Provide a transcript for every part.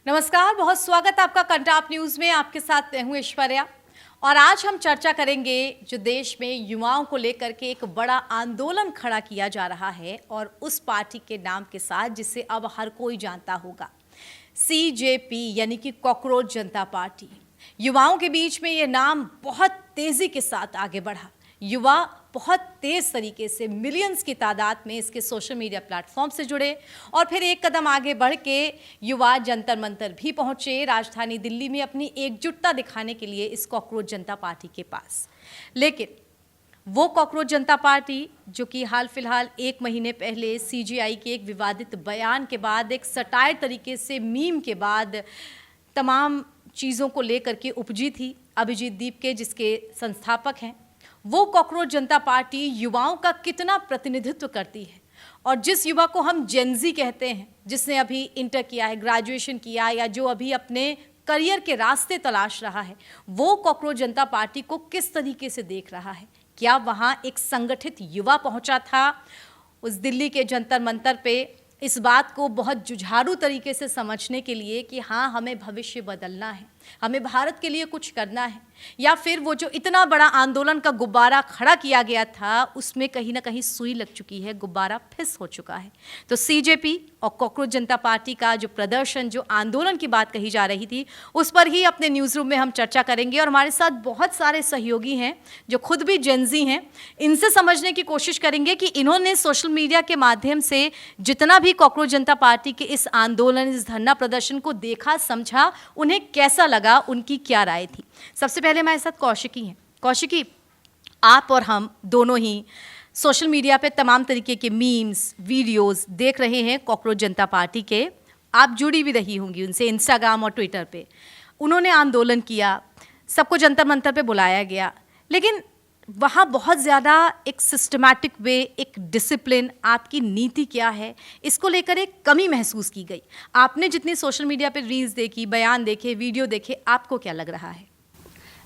नमस्कार, बहुत स्वागत आपका कंटाप न्यूज में। आपके साथ मैं हूं ऐश्वर्या और आज हम चर्चा करेंगे जो देश में युवाओं को लेकर के एक बड़ा आंदोलन खड़ा किया जा रहा है और उस पार्टी के नाम के साथ जिसे अब हर कोई जानता होगा, CJP यानी कि कॉकरोच जनता पार्टी। युवाओं के बीच में ये नाम बहुत तेजी के साथ आगे बढ़ा। युवा बहुत तेज तरीके से मिलियंस की तादाद में इसके सोशल मीडिया प्लेटफॉर्म से जुड़े और फिर एक कदम आगे बढ़ के युवा जंतर मंतर भी पहुंचे राजधानी दिल्ली में अपनी एकजुटता दिखाने के लिए इस कॉकरोच जनता पार्टी के पास। लेकिन वो कॉकरोच जनता पार्टी जो कि हाल फिलहाल एक महीने पहले CJI के एक विवादित बयान के बाद, एक सटायर तरीके से मीम के बाद तमाम चीज़ों को लेकर के उपजी थी, अभिजीत दीप के जिसके संस्थापक हैं, वो कॉकरोच जनता पार्टी युवाओं का कितना प्रतिनिधित्व करती है। और जिस युवा को हम जेनजी कहते हैं, जिसने अभी इंटर किया है, ग्रेजुएशन किया, या जो अभी अपने करियर के रास्ते तलाश रहा है, वो कॉकरोच जनता पार्टी को किस तरीके से देख रहा है। क्या वहाँ एक संगठित युवा पहुँचा था उस दिल्ली के जंतर मंतर पे इस बात को बहुत जुझारू तरीके से समझने के लिए कि हाँ, हमें भविष्य बदलना है, हमें भारत के लिए कुछ करना है, या फिर वो जो इतना बड़ा आंदोलन का गुब्बारा खड़ा किया गया था उसमें कहीं ना कहीं सुई लग चुकी है, गुब्बारा फिस हो चुका है। तो CJP और कॉकरोच जनता पार्टी का जो प्रदर्शन, जो आंदोलन की बात कही जा रही थी, उस पर ही अपने न्यूज़ रूम में हम चर्चा करेंगे। और हमारे साथ बहुत सारे सहयोगी हैं जो खुद भी जेनजी हैं। इनसे समझने की कोशिश करेंगे कि इन्होंने सोशल मीडिया के माध्यम से जितना भी कॉकरोच जनता पार्टी के इस आंदोलन, इस धरना प्रदर्शन को देखा, समझा, उन्हें कैसा लगा, उनकी क्या राय थी। सबसे पहले हमारे साथ कौशिकी हैं। कौशिकी, आप और हम दोनों ही सोशल मीडिया पे तमाम तरीके के मीम्स, वीडियोस देख रहे हैं कॉकरोच जनता पार्टी के। आप जुड़ी भी रही होंगी उनसे इंस्टाग्राम और ट्विटर पे। उन्होंने आंदोलन किया, सबको जंतर मंतर पे बुलाया गया, लेकिन वहाँ बहुत ज़्यादा एक सिस्टमैटिक वे, एक डिसिप्लिन, आपकी नीति क्या है, इसको लेकर एक कमी महसूस की गई। आपने जितनी सोशल मीडिया पे रील्स देखी, बयान देखे, वीडियो देखे, आपको क्या लग रहा है?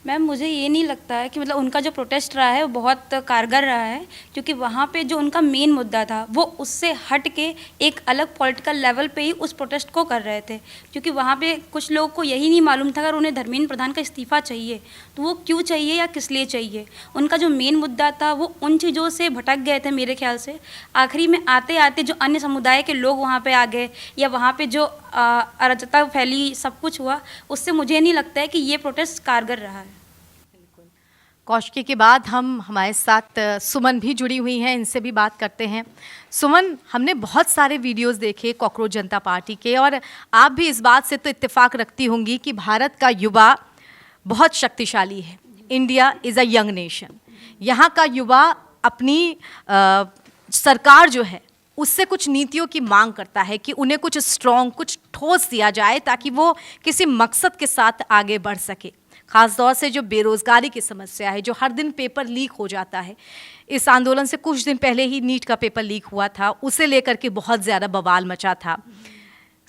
मैम, मुझे ये नहीं लगता है कि मतलब उनका जो प्रोटेस्ट रहा है वो बहुत कारगर रहा है, क्योंकि वहाँ पे जो उनका मेन मुद्दा था वो उससे हट के एक अलग पॉलिटिकल लेवल पे ही उस प्रोटेस्ट को कर रहे थे। क्योंकि वहाँ पे कुछ लोगों को यही नहीं मालूम था अगर उन्हें धर्मेंद्र प्रधान का इस्तीफ़ा चाहिए तो वो क्यों चाहिए या किस लिए चाहिए। उनका जो मेन मुद्दा था वो उन चीज़ों से भटक गए थे मेरे ख्याल से। आखिरी में आते आते जो अन्य समुदाय के लोग वहाँ पर आ गए या वहाँ पर जो अराजकता फैली, सब कुछ हुआ, उससे मुझे नहीं लगता है कि ये प्रोटेस्ट कारगर रहा है। कौशिकी के बाद हमारे साथ सुमन भी जुड़ी हुई हैं, इनसे भी बात करते हैं। सुमन, हमने बहुत सारे वीडियोस देखे कॉकरोच जनता पार्टी के, और आप भी इस बात से तो इत्तेफाक रखती होंगी कि भारत का युवा बहुत शक्तिशाली है। India is a young nation. यहाँ का युवा अपनी सरकार जो है उससे कुछ नीतियों की मांग करता है कि उन्हें कुछ स्ट्रॉन्ग, कुछ ठोस दिया जाए ताकि वो किसी मकसद के साथ आगे बढ़ सके। ख़ास तौर से जो बेरोज़गारी की समस्या है, जो हर दिन पेपर लीक हो जाता है। इस आंदोलन से कुछ दिन पहले ही नीट का पेपर लीक हुआ था, उसे लेकर के बहुत ज़्यादा बवाल मचा था।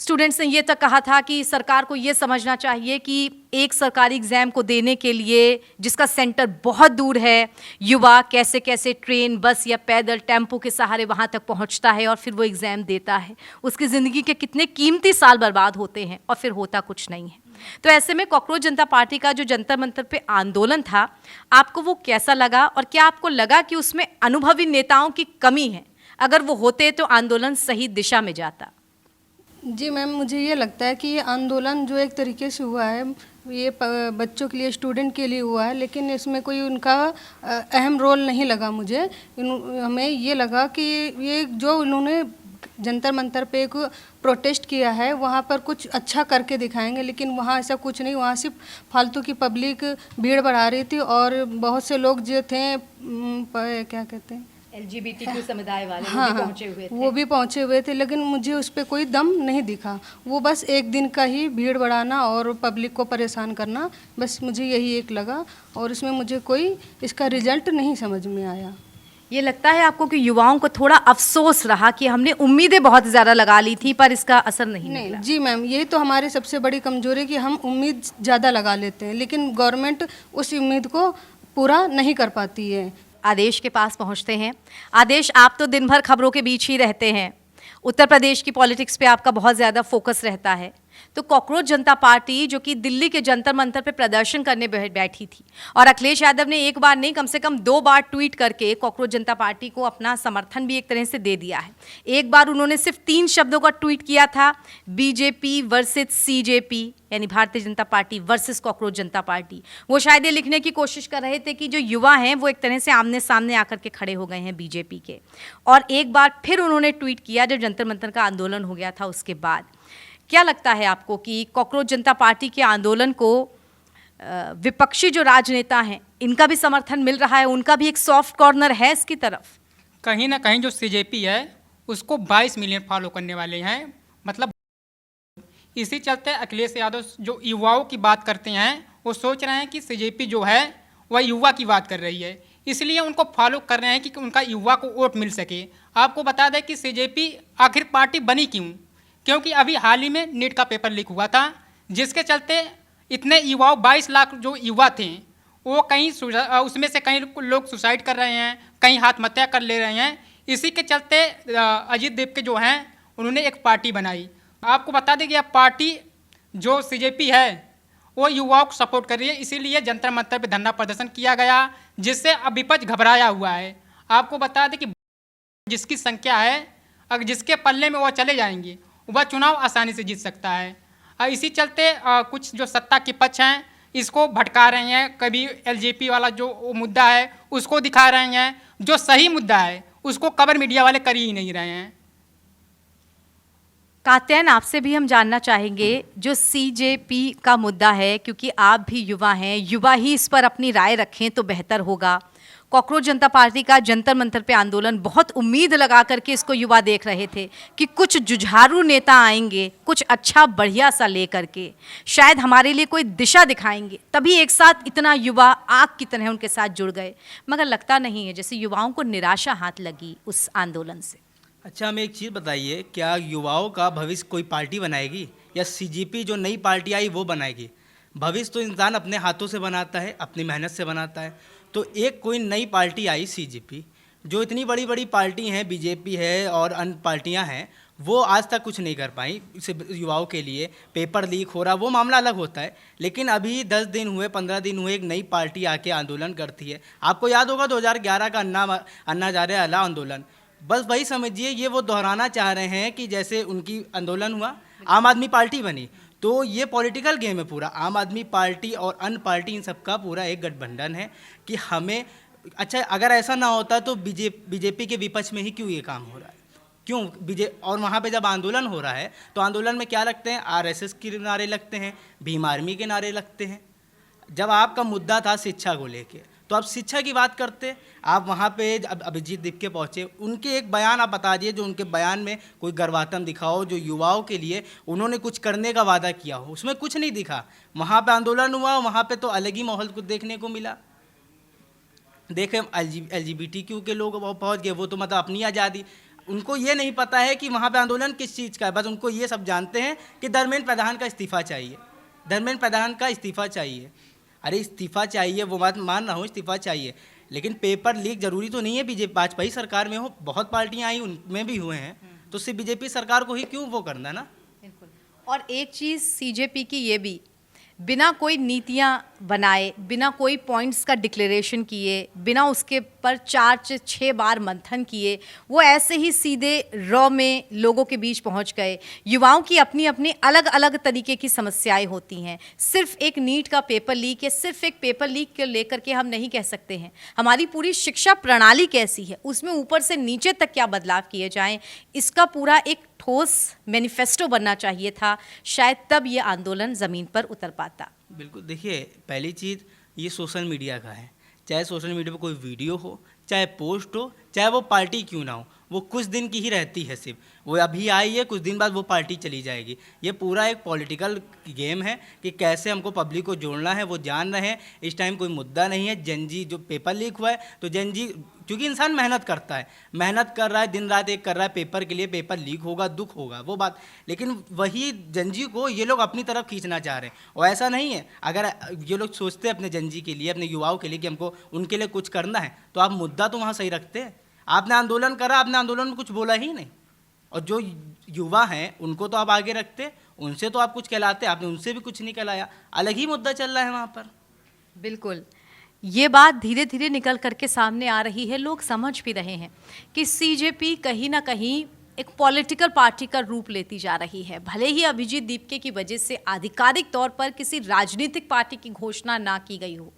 स्टूडेंट्स ने ये तक कहा था कि सरकार को ये समझना चाहिए कि एक सरकारी एग्ज़ाम को देने के लिए जिसका सेंटर बहुत दूर है, युवा कैसे कैसे ट्रेन, बस या पैदल, टेम्पो के सहारे वहाँ तक पहुँचता है और फिर वो एग्ज़ाम देता है। उसकी ज़िंदगी के कितने कीमती साल बर्बाद होते हैं और फिर होता कुछ नहीं है। तो ऐसे में कॉकरोच जनता पार्टी का जो जंतर मंतर पे आंदोलन था, आपको वो कैसा लगा और क्या आपको लगा कि उसमें अनुभवी नेताओं की कमी है? अगर वो होते तो आंदोलन सही दिशा में जाता। जी मैम, मुझे ये लगता है कि ये आंदोलन जो एक तरीके से हुआ है ये बच्चों के लिए, स्टूडेंट के लिए हुआ है, लेकिन इसमें कोई उनका अहम रोल नहीं लगा मुझे। हमें ये लगा कि ये जो उन्होंने जंतर मंतर पे एक प्रोटेस्ट किया है वहाँ पर कुछ अच्छा करके दिखाएंगे, लेकिन वहाँ ऐसा कुछ नहीं। वहाँ सिर्फ फालतू की पब्लिक भीड़ बढ़ा रही थी और बहुत से लोग जो थे, क्या कहते हैं, LGBTQ समुदाय वाले, हाँ, वो भी पहुंचे हुए थे। वो भी पहुंचे हुए थे, लेकिन मुझे उस पर कोई दम नहीं दिखा। वो बस एक दिन का ही भीड़ बढ़ाना और पब्लिक को परेशान करना, बस मुझे यही एक लगा, और इसमें मुझे कोई इसका रिजल्ट नहीं समझ में आया। ये लगता है आपको कि युवाओं को थोड़ा अफसोस रहा कि हमने उम्मीदें बहुत ज़्यादा लगा ली थी पर इसका असर नहीं निकला? जी मैम, यही तो हमारी सबसे बड़ी कमजोरी है कि हम उम्मीद ज़्यादा लगा लेते हैं, लेकिन गवर्नमेंट उस उम्मीद को पूरा नहीं कर पाती है। आदेश के पास पहुंचते हैं। आदेश, आप तो दिन भर खबरों के बीच ही रहते हैं। उत्तर प्रदेश की पॉलिटिक्स पे आपका बहुत ज़्यादा फोकस रहता है। तो कॉकरोच जनता पार्टी जो कि दिल्ली के जंतर मंतर पे प्रदर्शन करने बैठी थी, और अखिलेश यादव ने एक बार नहीं कम से कम 2 बार ट्वीट करके कॉकरोच जनता पार्टी को अपना समर्थन भी एक तरह से दे दिया है। एक बार उन्होंने सिर्फ 3 शब्दों का ट्वीट किया था, बीजेपी वर्सेस सीजेपी, यानी Bharatiya Janata party versus cockroach जनता पार्टी। वो शायद ये लिखने की कोशिश कर रहे थे कि जो युवा हैं वो एक तरह से आमने सामने आकर के खड़े हो गए हैं बीजेपी के। और एक बार फिर उन्होंने ट्वीट किया जब जंतर मंतर का आंदोलन हो गया था उसके बाद। क्या लगता है आपको कि कॉकरोच जनता पार्टी के आंदोलन को विपक्षी जो राजनेता हैं इनका भी समर्थन मिल रहा है, उनका भी एक सॉफ्ट कॉर्नर है इसकी तरफ? कहीं ना कहीं जो सीजेपी है उसको 22 मिलियन फॉलो करने वाले हैं, मतलब इसी चलते अखिलेश यादव जो युवाओं की बात करते हैं वो सोच रहे हैं कि सीजेपी जो है वह युवा की बात कर रही है, इसलिए उनको फॉलो कर रहे हैं कि उनका युवा को वोट मिल सके। आपको बता दें कि सीजेपी आखिर पार्टी बनी क्यों, क्योंकि अभी हाल ही में नीट का पेपर लीक हुआ था, जिसके चलते इतने युवाओं 22 लाख जो युवा थे वो कहीं उसमें से कई लोग सुसाइड कर रहे हैं, कहीं आत्महत्या कर ले रहे हैं। इसी के चलते अजीत देव के जो हैं उन्होंने एक पार्टी बनाई। आपको बता दें कि यह पार्टी जो सीजेपी है वो युवाओं को सपोर्ट कर रही है, इसीलिए जंतर मंतर पे धरना प्रदर्शन किया गया, जिससे अब विपक्ष घबराया हुआ है। आपको बता दें कि जिसकी संख्या है अगर जिसके पल्ले में वह चले जाएंगे वह चुनाव आसानी से जीत सकता है। इसी चलते कुछ जो सत्ता के पक्ष हैं इसको भटका रहे हैं, कभी एलजेपी वाला जो मुद्दा है उसको दिखा रहे हैं, जो सही मुद्दा है उसको कवर मीडिया वाले कर ही नहीं रहे हैं। कात्यायन, आपसे भी हम जानना चाहेंगे जो सीजेपी का मुद्दा है, क्योंकि आप भी युवा हैं, युवा ही इस पर अपनी राय रखें तो बेहतर होगा। कॉकरोच जनता पार्टी का जंतर मंतर पे आंदोलन बहुत उम्मीद लगा करके इसको युवा देख रहे थे कि कुछ जुझारू नेता आएंगे, कुछ अच्छा बढ़िया सा ले करके शायद हमारे लिए कोई दिशा दिखाएंगे, तभी एक साथ इतना युवा आग की तरह उनके साथ जुड़ गए। मगर लगता नहीं है, जैसे युवाओं को निराशा हाथ लगी उस आंदोलन से। अच्छा, हमें एक चीज़ बताइए, क्या युवाओं का भविष्य कोई पार्टी बनाएगी या सीजेपी जो नई पार्टी आई वो बनाएगी? भविष्य तो इंसान अपने हाथों से बनाता है, अपनी मेहनत से बनाता है। तो एक कोई नई पार्टी आई सीजेपी, जो इतनी बड़ी बड़ी पार्टी हैं, बीजेपी है और अन्य पार्टियां हैं, वो आज तक कुछ नहीं कर पाई इसे युवाओं के लिए। पेपर लीक हो रहा वो मामला अलग होता है, लेकिन अभी 10 दिन हुए 15 दिन हुए एक नई पार्टी आके आंदोलन करती है। आपको याद होगा 2011 का अन्ना हज़ारे वाला आंदोलन, बस वही समझिए ये वो दोहराना चाह रहे हैं कि जैसे उनकी आंदोलन हुआ, आम आदमी पार्टी बनी। तो ये पॉलिटिकल गेम है पूरा, आम आदमी पार्टी और अन्य पार्टी इन सबका पूरा एक गठबंधन है कि हमें। अच्छा, अगर ऐसा ना होता तो बीजेपी के विपक्ष में ही क्यों ये काम हो रहा है, क्यों और वहाँ पे जब आंदोलन हो रहा है तो आंदोलन में क्या लगते हैं, आरएसएस के नारे लगते हैं, भीम आर्मी के नारे लगते हैं। जब आपका मुद्दा था शिक्षा को लेके तो आप शिक्षा की बात करते, आप वहाँ पे अभिजीत दीप पहुँचे, उनके एक बयान आप बता दिए, जो उनके बयान में कोई गर्वातम दिखाओ, जो युवाओं के लिए उन्होंने कुछ करने का वादा किया हो, उसमें कुछ नहीं दिखा। वहाँ पे आंदोलन हुआ, वहाँ पे तो अलग ही माहौल को देखने को मिला। देखें LGBTQ के लोग पहुँच गए, वो तो मतलब अपनी आज़ादी, उनको ये नहीं पता है कि वहाँ पे आंदोलन किस चीज़ का है, बस उनको ये सब जानते हैं कि धर्मेंद्र प्रधान का इस्तीफ़ा चाहिए, धर्मेंद्र प्रधान का इस्तीफ़ा चाहिए। अरे इस्तीफ़ा चाहिए, वो बात मान रहा हूँ, इस्तीफ़ा चाहिए, लेकिन पेपर लीक जरूरी तो नहीं है बीजेपी वाजपेयी सरकार में हो, बहुत पार्टियां आई उनमें भी हुए हैं, तो सिर्फ बीजेपी सरकार को ही क्यों वो करना ना। बिल्कुल। और एक चीज़ सीजेपी की ये भी, बिना कोई नीतियाँ बनाए, बिना कोई पॉइंट्स का डिक्लेरेशन किए, बिना उसके पर 4 से 6 बार मंथन किए, वो ऐसे ही सीधे रॉ में लोगों के बीच पहुंच गए। युवाओं की अपनी अपनी अलग अलग तरीके की समस्याएं होती हैं। सिर्फ एक नीट का पेपर लीक या सिर्फ एक पेपर लीक को लेकर के हम नहीं कह सकते हैं। हमारी पूरी शिक्षा प्रणाली कैसी है, उसमें ऊपर से नीचे तक क्या बदलाव किए जाएं, इसका पूरा एक ठोस मैनिफेस्टो बनना चाहिए था, शायद तब ये आंदोलन ज़मीन पर उतर पाता। बिल्कुल, देखिए पहली चीज़ ये सोशल मीडिया का है, चाहे सोशल मीडिया पर कोई वीडियो हो, चाहे पोस्ट हो, चाहे वो पार्टी क्यों ना हो, वो कुछ दिन की ही रहती है, सिर्फ वो अभी आई है, कुछ दिन बाद वो पार्टी चली जाएगी। ये पूरा एक पॉलिटिकल गेम है कि कैसे हमको पब्लिक को जोड़ना है, वो जान रहे हैं। इस टाइम कोई मुद्दा नहीं है। जनजी जो पेपर लीक हुआ है, तो जनजी क्योंकि इंसान मेहनत करता है, मेहनत कर रहा है, दिन रात एक कर रहा है पेपर के लिए, पेपर लीक होगा, दुख होगा, वो बात, लेकिन वही जनजी को ये लोग अपनी तरफ खींचना चाह रहे हैं। और ऐसा नहीं है, अगर ये लोग सोचते हैं अपने जनजी के लिए, अपने युवाओं के लिए कि हमको उनके लिए कुछ करना है, तो आप मुद्दा तो वहाँ सही रखते हैं। आपने आंदोलन करा, आपने आंदोलन में कुछ बोला ही नहीं, और जो युवा हैं उनको तो आप आगे रखते, उनसे तो आप कुछ कहलाते, आपने उनसे भी कुछ नहीं कहलाया, अलग ही मुद्दा चल रहा है वहाँ पर। बिल्कुल, ये बात धीरे धीरे निकल करके सामने आ रही है। लोग समझ भी रहे हैं कि सीजेपी कहीं ना कहीं एक पॉलिटिकल पार्टी का रूप लेती जा रही है। भले ही अभिजीत दीपके की वजह से आधिकारिक तौर पर किसी राजनीतिक पार्टी की घोषणा ना की गई हो,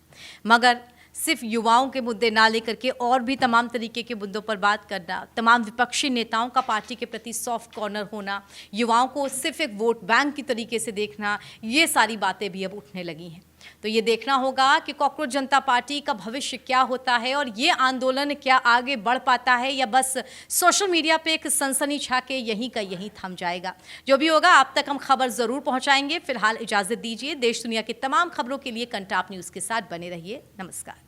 मगर सिर्फ युवाओं के मुद्दे ना लेकर के और भी तमाम तरीके के मुद्दों पर बात करना, तमाम विपक्षी नेताओं का पार्टी के प्रति सॉफ्ट कॉर्नर होना, युवाओं को सिर्फ एक वोट बैंक की तरीके से देखना, ये सारी बातें भी अब उठने लगी हैं। तो ये देखना होगा कि कॉकरोच जनता पार्टी का भविष्य क्या होता है और ये आंदोलन क्या आगे बढ़ पाता है या बस सोशल मीडिया पे एक सनसनी छा के यहीं का यहीं थम जाएगा। जो भी होगा आप तक हम खबर ज़रूर पहुंचाएंगे। फिलहाल इजाज़त दीजिए। देश दुनिया की तमाम खबरों के लिए कंटाप न्यूज़ के साथ बने रहिए। नमस्कार।